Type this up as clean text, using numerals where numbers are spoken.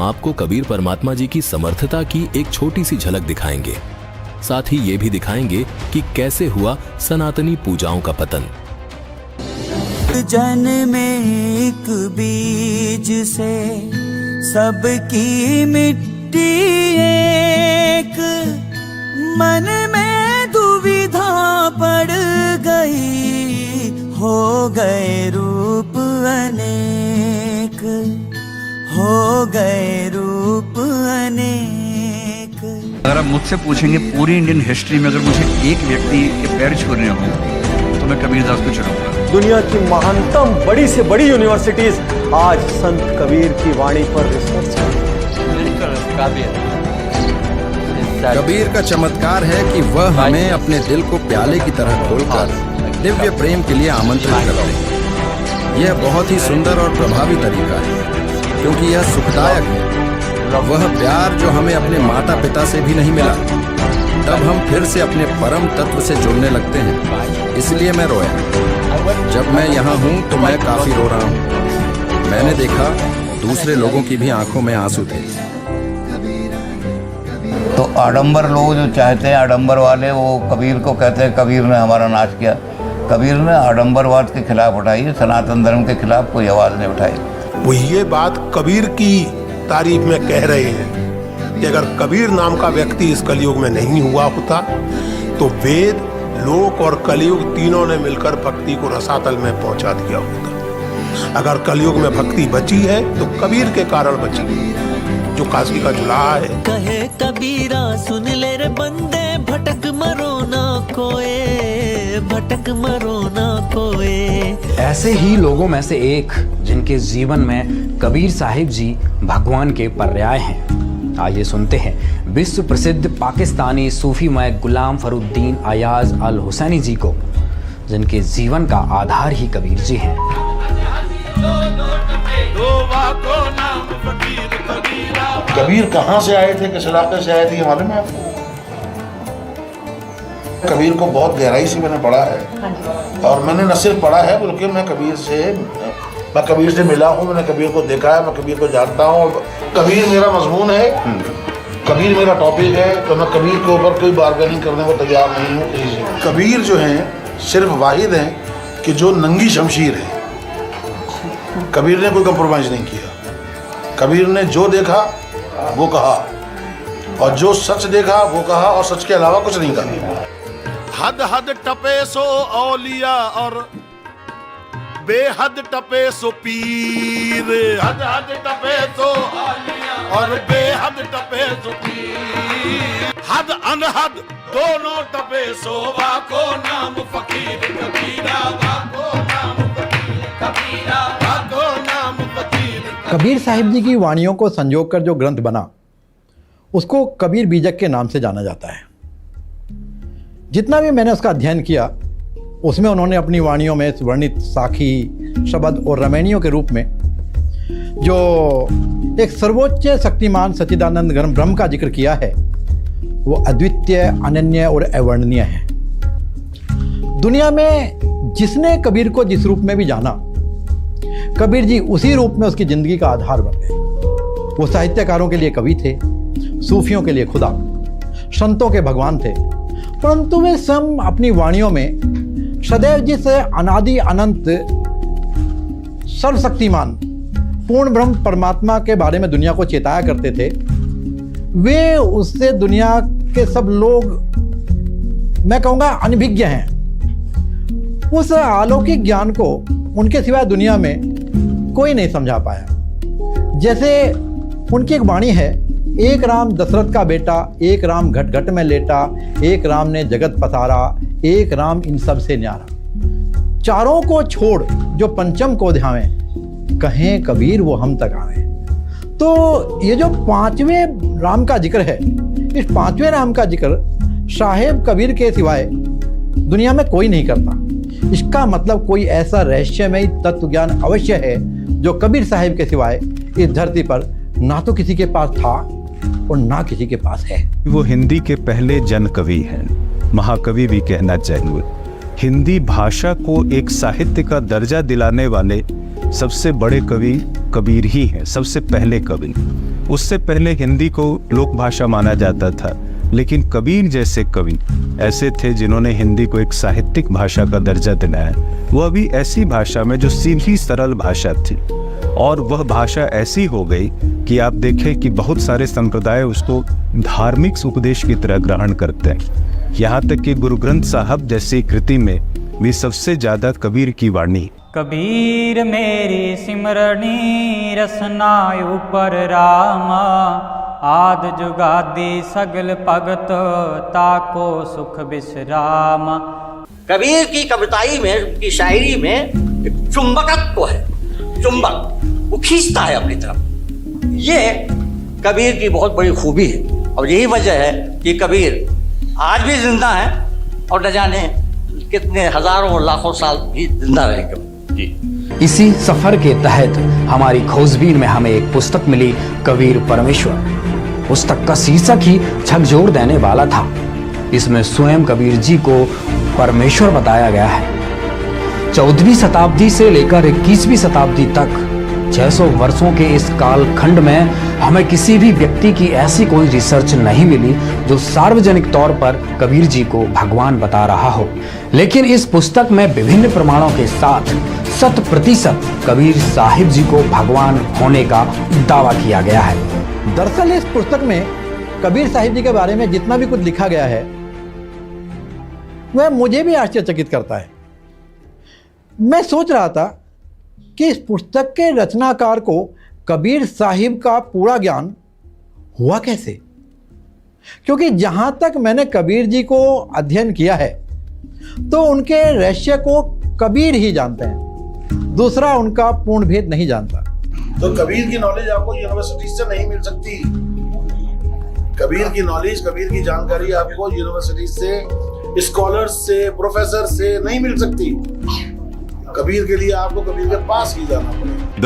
हम आपको कबीर परमात्मा जी की समर्थता की एक छोटी सी झलक दिखाएंगे। साथ ही ये भी दिखाएंगे कि कैसे हुआ सनातनी पूजाओं का पतन। जन में एक बीज से सबकी मिट्टी एक, मन में दुविधा पड़ गई, हो गए रूप अनेक, हो गए रूप अनेक। अगर आप मुझसे पूछेंगे पूरी इंडियन हिस्ट्री में अगर मुझे एक व्यक्ति के पैर छूने हो तो मैं कबीरदास को चुनूंगा। दुनिया की महानतम बड़ी से बड़ी यूनिवर्सिटीज आज संत कबीर की वाणी पर रिसर्च कर। कबीर का चमत्कार है कि वह हमें अपने दिल को प्याले की तरह खोलकर दिव्य प्रेम के लिए आमंत्रित करते हैं। यह बहुत ही सुंदर और प्रभावी तरीका है, क्योंकि यह सुखदायक है। वह प्यार जो हमें अपने माता पिता से भी नहीं मिला, तब हम फिर से अपने परम तत्व से जुड़ने लगते हैं। इसलिए मैं रोया। जब मैं यहाँ हूँ तो मैं काफी रो रहा हूँ। मैंने देखा दूसरे लोगों की भी आंखों में आंसू थे। तो आडंबर लोग जो चाहते हैं, आडंबर वाले, वो कबीर को कहते हैं कबीर ने हमारा नाश किया। कबीर ने आडंबरवाद के खिलाफ उठाई है, सनातन धर्म के खिलाफ कोई आवाज नहीं उठाई। वो ये बात कबीर की तारीफ में कह रहे हैं कि अगर कबीर नाम का व्यक्ति इस कलयुग में नहीं हुआ होता तो वेद, लोक और कलयुग तीनों ने मिलकर भक्ति को रसातल में पहुंचा दिया होता। अगर कलयुग में भक्ति बची है तो कबीर के कारण बची है, जो काशी का जुलाहा है। कहे कबीरा सुन ले रे बंदे, भटक मरो ना कोए, भटक मरो ना कोए। ऐसे ही लोगों में से एक जिनके जीवन में कबीर साहिब जी भगवान के पर्याय हैं। आइए सुनते हैं विश्व प्रसिद्ध पाकिस्तानी सूफीमय गुलाम फरुद्दीन अयाज अल हुसैनी जी को, जिनके जीवन का आधार ही कबीर जी हैं। कबीर कहाँ से आए थे, किस इलाके से आए थे, ये मालूम है आपको? कबीर को बहुत गहराई से मैंने पढ़ा है, और मैंने न सिर्फ पढ़ा है बल्कि मैं कबीर से मिला हूँ, मैंने कबीर को देखा है, मैं कबीर को जानता हूँ। कबीर मेरा मजमून है, कबीर मेरा टॉपिक है, तो मैं कबीर के ऊपर कोई बार्गेनिंग करने को तैयार नहीं हूँ किसी से। कबीर जो हैं सिर्फ वाहिद हैं कि जो नंगी शमशीर है। कबीर ने कोई कंप्रोमाइज नहीं किया। कबीर ने जो देखा वो कहा, और जो सच देखा वो कहा, और सच के अलावा कुछ नहीं कहा। हद हद टपे सो औलिया और बेहद टपे सो पीर, हद हद टपे सो औलिया और बेहद टपे सो पीर, हद अनहद दोनों टपे सो वाको नाम फकीर कबीरा, वाको नाम फकीर कबीरा, वाको नाम फकीर। कबीर साहिब जी की वाणियों को संजोकर जो ग्रंथ बना उसको कबीर बीजक के नाम से जाना जाता है। जितना भी मैंने उसका अध्ययन किया उसमें उन्होंने अपनी वाणियों में वर्णित साखी, शब्द और रमैनियों के रूप में जो एक सर्वोच्च शक्तिमान सच्चिदानंद घन ब्रह्म का जिक्र किया है वो अद्वितीय, अनन्य और अवर्णनीय है। दुनिया में जिसने कबीर को जिस रूप में भी जाना, कबीर जी उसी रूप में उसकी जिंदगी का आधार बन गए। वो साहित्यकारों के लिए कवि थे, सूफियों के लिए खुदा, संतों के भगवान थे, परंतु वे स्वयं अपनी वाणियों में सदैव जिस अनादि अनंत सर्वशक्तिमान पूर्ण ब्रह्म परमात्मा के बारे में दुनिया को चेताया करते थे, वे उससे दुनिया के सब लोग, मैं कहूँगा, अनभिज्ञ हैं। उस अलौकिक ज्ञान को उनके सिवाय दुनिया में कोई नहीं समझा पाया। जैसे उनकी एक वाणी है, एक राम दशरथ का बेटा, एक राम घट घट में लेटा, एक राम ने जगत पसारा, एक राम इन सब से न्यारा। चारों को छोड़ जो पंचम को ध्यावें, कहें कबीर वो हम तक आवे। तो ये जो पांचवें राम का जिक्र है, इस पांचवें राम का जिक्र साहेब कबीर के सिवाय दुनिया में कोई नहीं करता। इसका मतलब कोई ऐसा रहस्यमय तत्व ज्ञान अवश्य है जो कबीर साहिब के सिवाय इस धरती पर ना तो किसी के पास था और ना किसी के पास है। वो हिंदी के पहले जन कवि हैं, महाकवि भी कहना चाहिए। हिंदी भाषा को एक साहित्य का दर्जा दिलाने वाले सबसे बड़े कवि कबीर ही हैं, सबसे पहले कवि। उससे पहले हिंदी को लोक भाषा माना जाता था, लेकिन कबीर जैसे कवि ऐसे थे जिन्होंने हिंदी को एक साहित्यिक भाषा का दर्जा दिलाया। वह भी ऐसी भाषा में जो सीधी सरल भाषा थी, और वह भाषा ऐसी हो गई कि आप देखें कि बहुत सारे संप्रदाय उसको धार्मिक उपदेश की तरह ग्रहण करते हैं। यहाँ तक कि गुरु ग्रंथ साहब जैसी कृति में भी सबसे ज्यादा कबीर की वाणी। कबीर मेरी सिमरनी रसना ऊपर रामा, आद जुगादी सगल भगत ताको सुख विश्राम। कबीर की कविताई में, की शायरी में एक चुंबकत्व है, चुंबक वो खींचता है अपनी तरफ। ये कबीर की बहुत बड़ी खूबी है, और यही वजह है कि कबीर आज भी जिंदा है और न जाने कितने हजारों और लाखों साल भी जिंदा रहेंगे। इसी सफर के तहत हमारी खोजबीन में हमें एक पुस्तक मिली, कबीर परमेश्वर। पुस्तक का शीर्षक ही झकझोर देने वाला था। इसमें स्वयं कबीर जी को परमेश्वर बताया गया है। 14वीं शताब्दी से लेकर 21वीं शताब्दी तक 600 वर्षों के इस कालखंड में हमें किसी भी व्यक्ति की ऐसी कोई रिसर्च नहीं मिली जो सार्वजनिक तौर पर कबीर जी को भगवान बता रहा हो। लेकिन इस पुस्तक में विभिन्न प्रमाणों के साथ 100% कबीर साहिब जी को भगवान होने का दावा किया गया है। दरअसल इस पुस्तक में कबीर साहिब जी के बारे में जितना भी कुछ लिखा गया है वह मुझे भी आश्चर्यचकित करता है। मैं सोच रहा था कि इस पुस्तक के रचनाकार को कबीर साहिब का पूरा ज्ञान हुआ कैसे, क्योंकि जहां तक मैंने कबीर जी को अध्ययन किया है तो उनके रहस्य को कबीर ही जानते हैं, दूसरा उनका पूर्ण भेद नहीं जानता। तो कबीर की नॉलेज आपको यूनिवर्सिटी से नहीं मिल सकती। कबीर की नॉलेज, कबीर की जानकारी आपको यूनिवर्सिटी से, स्कॉलर्स से, प्रोफेसर से नहीं मिल सकती। कबीर के लिए आपको कबीर के पास ही जाना पड़ेगा।